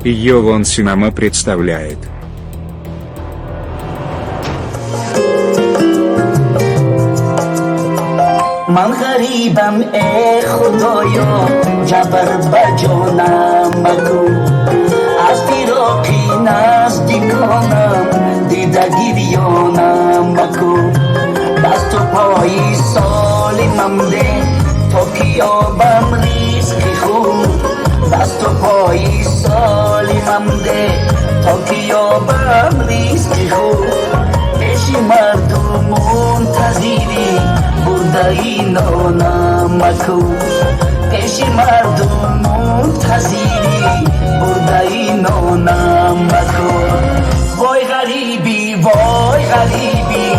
Йовон Синема представляет. من غریبم ای خدایا جبر بجانم مکن از فراقی نزدیکانم دیده گریانم مکن دست و پایی سالمم ده تا کیابم ریزکی خون دست و پایی سالمم ده تا کیابم ریزکی خون پیش مردم منتظری بردهی نانم مکن پیش مردم منتظری بردهی نانم مکن وای غریبی وای غریبی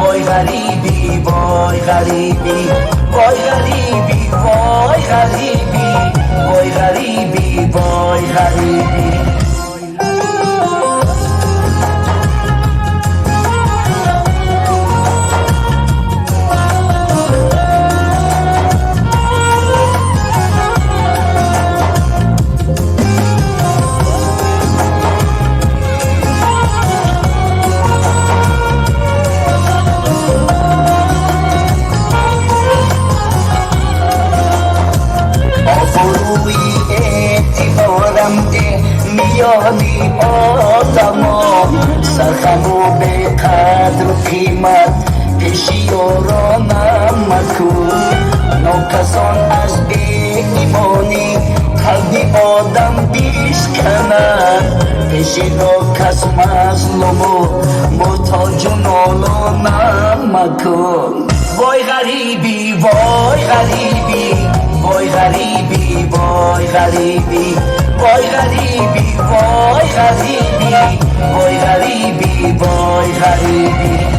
وای غریبی وای غریبی وای غریبی وای غریبی وای غریبی وای غریبی میانی آدما سرخمو به قدر و قیمت پیش یارانم مکن ناکسان از بی ایمانی قلبی آدم بیشکنن پیش ناکس مظلوم و محتاج و نالانم مکن وای غریبی وای غریبی وای غریبی وای غریبی وای غریبی وای غریبی وای غریبی وای غریبی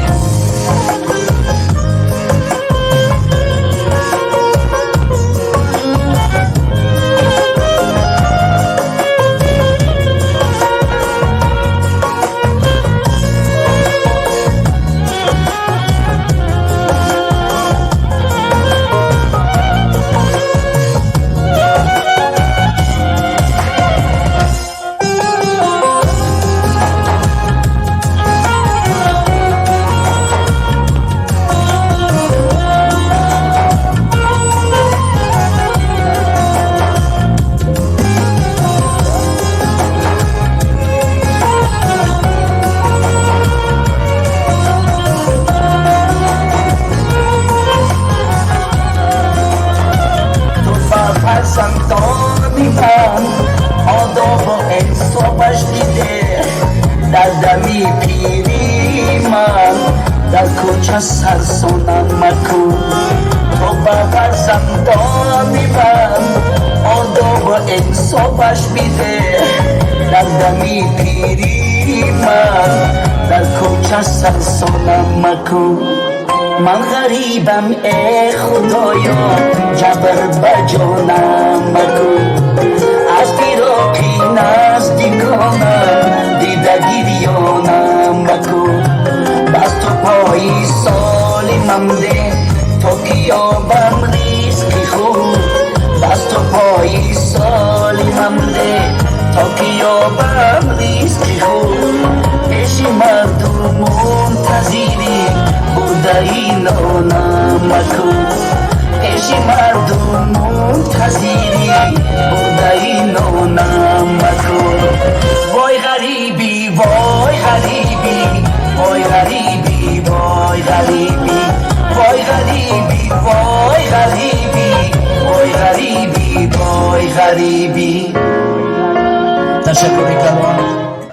فرزندانی من آداب و انصافش دیده در دمی پیری من در کوچه سرسونم مکن تو با فرزندانی من آداب و انصافش بیده در دمی پیری من در کوچه سرسونم مکن من غریبم ای خدایا جبر بجانم مکن از فراقی نزدیکانم دیده گریانم مکن دست و پایی سالمم ده تا کیابم ریزکی خون دست و پایی سالمم ده تا کیابم ریزکی خون پیش مردم منتظری بردهی نانم مکن پیش مردم منتظری بردهی نانم مکن وای غریبی وای غریبی وای غریبی وای غریبی وای غریبی وای غریبی وای غریبی وای غریبی. تشکر کلام.